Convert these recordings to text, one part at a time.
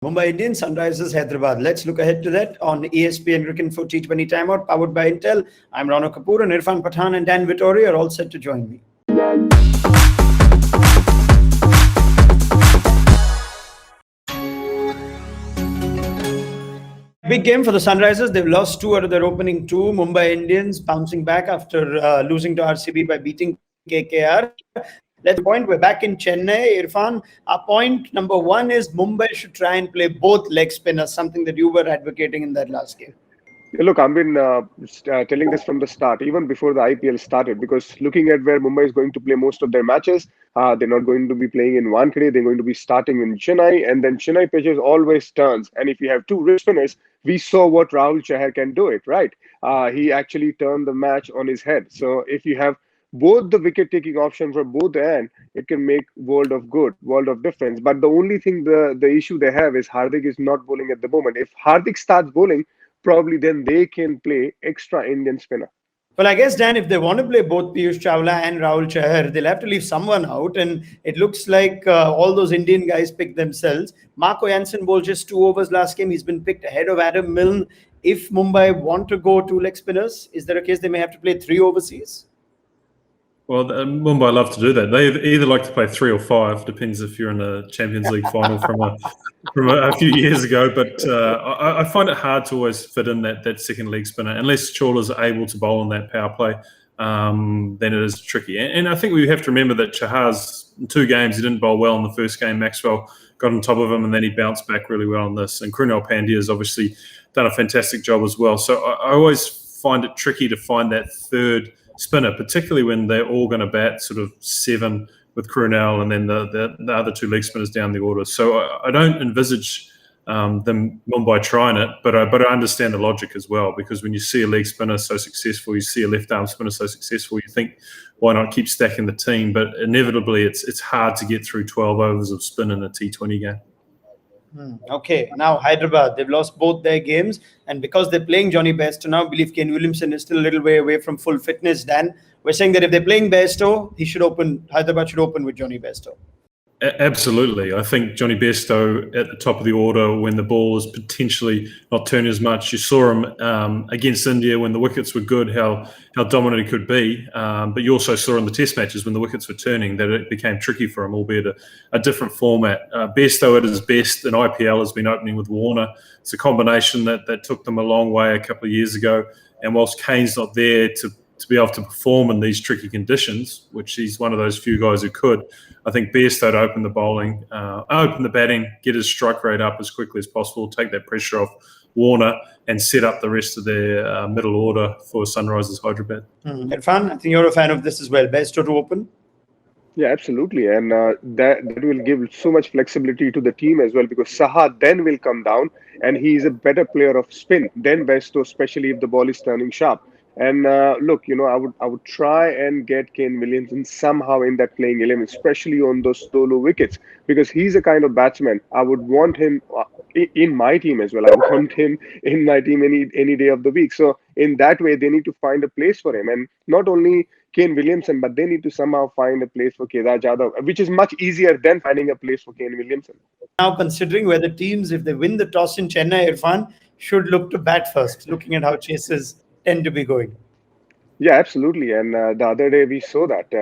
Mumbai Indians, Sunrisers Hyderabad. Let's look ahead to that on ESPN Cricinfo T20 Timeout, powered by Intel. I'm Rana Kapoor, and Irfan, Pathan and Dan Vettori are all set to join me. Big game for the Sunrisers. They've lost 2 out of their opening 2. Mumbai Indians bouncing back after losing to RCB by beating KKR. Let's point. We're back in Chennai. Irfan, our point number 1 is Mumbai should try and play both leg spinners, something that you were advocating in that last game. Look, I've been telling this from the start, even before the IPL started, because looking at where Mumbai is going to play most of their matches, they're not going to be playing in Wankhede. They're going to be starting in Chennai, and then Chennai pitches always turns. And if you have 2 wrist spinners, we saw what Rahul Chahar can do it, right? He actually turned the match on his head. So if you have both the wicket-taking options from both end, it can make world of difference. But the only thing, the issue they have is Hardik is not bowling at the moment. If Hardik starts bowling, probably then they can play extra Indian spinner. Well, I guess, Dan, if they want to play both Piyush Chawla and Rahul Chahar, they'll have to leave someone out. And it looks like all those Indian guys picked themselves. Marco Jansen bowled just 2 overs last game. He's been picked ahead of Adam Milne. If Mumbai want to go 2 leg spinners, is there a case they may have to play 3 overseas? Well, Mumbai love to do that. They either like to play 3 or 5, depends if you're in a Champions League final from a few years ago. But I find it hard to always fit in that second leg spinner. Unless Chawla's able to bowl on that power play, then it is tricky. And I think we have to remember that Chahar's in 2 games, he didn't bowl well in the first game. Maxwell got on top of him, and then he bounced back really well on this. And Krunal Pandya has obviously done a fantastic job as well. So I always find it tricky to find that third spinner, particularly when they're all going to bat sort of 7 with Krunal and then the other 2 leg spinners down the order. So I don't envisage them Mumbai trying it, but I understand the logic as well, because when you see a leg spinner so successful, you see a left arm spinner so successful, you think, why not keep stacking the team? But inevitably, it's hard to get through 12 overs of spin in a T20 game. Okay, now Hyderabad, they've lost both their games, and because they're playing Johnny Bairstow now, I believe Kane Williamson is still a little way away from full fitness. Dan, we're saying that if they're playing Bairstow, Hyderabad should open with Johnny Bairstow. Absolutely. I think Johnny Bairstow at the top of the order when the ball is potentially not turning as much. You saw him against India when the wickets were good, how dominant he could be. But you also saw in the test matches when the wickets were turning that it became tricky for him, albeit a different format. Bairstow at his best in IPL has been opening with Warner. It's a combination that took them a long way a couple of years ago. And whilst Kane's not there to be able to perform in these tricky conditions, which he's one of those few guys who could, I think Bairstow to open the bowling, open the batting, get his strike rate up as quickly as possible, take that pressure off Warner and set up the rest of their middle order for Sunrisers Hyderabad. Irfan, I think you're a fan of this as well. Bairstow to open? Yeah, absolutely. And that will give so much flexibility to the team as well, because Saha then will come down and he's a better player of spin than Bairstow, especially if the ball is turning sharp. And look, I would try and get Kane Williamson somehow in that playing 11, especially on those solo wickets, because he's a kind of batsman. I would want him in my team as well. I want him in my team any day of the week. So in that way, they need to find a place for him. And not only Kane Williamson, but they need to somehow find a place for KEDAR JADHAV, which is much easier than finding a place for Kane Williamson. Now, considering where the teams, if they win the toss in Chennai, Irfan, should look to bat first, looking at how chases tend to be going. Yeah, absolutely. And the other day we saw that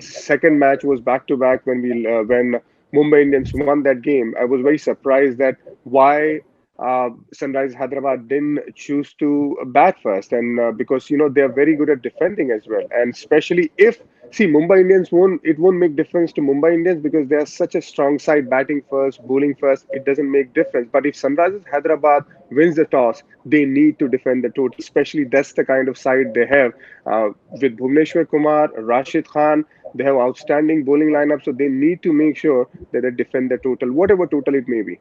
second match was back-to-back when Mumbai Indians won that game. I was very surprised that why Sunrisers Hyderabad didn't choose to bat first, and because they are very good at defending as well, and especially if Mumbai Indians it won't make difference to Mumbai Indians because they are such a strong side, batting first, bowling first, it doesn't make difference. But if Sunrisers Hyderabad wins the toss, they need to defend the total, especially that's the kind of side they have with Bhuvneshwar Kumar, Rashid Khan. They have outstanding bowling lineup, so they need to make sure that they defend the total, whatever total it may be.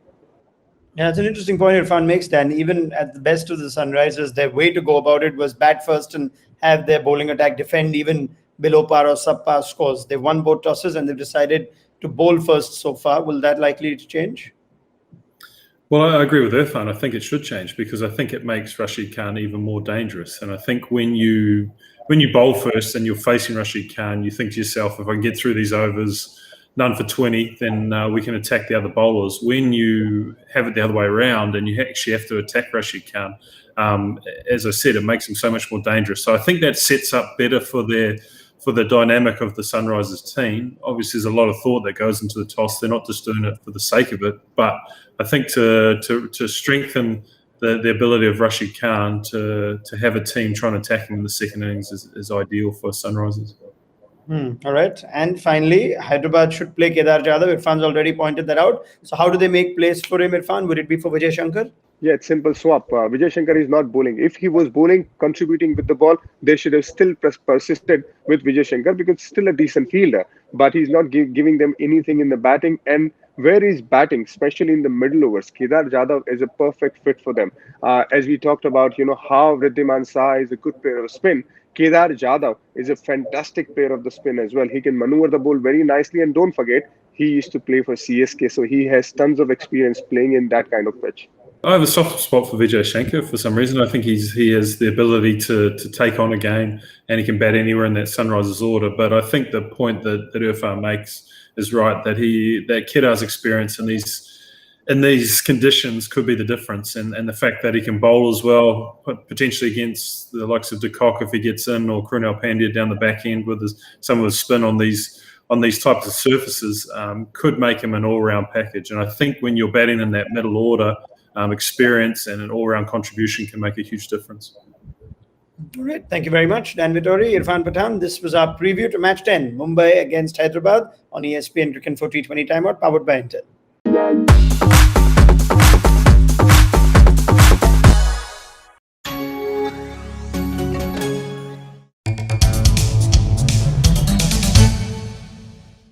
Yeah, that's an interesting point Irfan makes, Dan. Even at the best of the Sunrisers, their way to go about it was bat first and have their bowling attack defend even below par or sub-par scores. They've won both tosses and they've decided to bowl first so far. Will that likely to change? Well, I agree with Irfan. I think it should change because I think it makes Rashid Khan even more dangerous. And I think when you bowl first and you're facing Rashid Khan, you think to yourself, if I can get through these overs, none for 20, then we can attack the other bowlers. When you have it the other way around and you actually have to attack Rashid Khan, as I said, it makes him so much more dangerous. So I think that sets up better for the dynamic of the Sunrisers team. Obviously, there's a lot of thought that goes into the toss. They're not just doing it for the sake of it, but I think to strengthen the ability of Rashid Khan to have a team trying to attack him in the second innings is ideal for Sunrisers. All right. And finally, Hyderabad should play Kedar Jadhav. Irfan's already pointed that out. So how do they make place for him, Irfan? Would it be for Vijay Shankar? Yeah, it's simple swap. Vijay Shankar is not bowling. If he was bowling, contributing with the ball, they should have still persisted with Vijay Shankar because it's still a decent fielder. But he's not giving them anything in the batting. And where he's batting, especially in the middle overs, Kedar Jadhav is a perfect fit for them. As we talked about, how Wriddhiman Saha is a good player of spin. Kedar Jadhav is a fantastic player of the spin as well. He can maneuver the ball very nicely. And don't forget, he used to play for CSK. So he has tons of experience playing in that kind of pitch. I have a soft spot for Vijay Shankar for some reason. I think he has the ability to take on a game and he can bat anywhere in that Sunrisers order. But I think the point that Irfan makes is right, that Kedar's experience in these conditions could be the difference. And the fact that he can bowl as well, potentially against the likes of de Kock if he gets in, or Krunal Pandya down the back end with some of his spin on these types of surfaces, could make him an all-round package. And I think when you're batting in that middle order, experience and an all-round contribution can make a huge difference. All right. Thank you very much, Dan Vettori, Irfan Pathan. This was our preview to Match 10, Mumbai against Hyderabad on ESPN Cricinfo T20 Timeout, powered by Intel.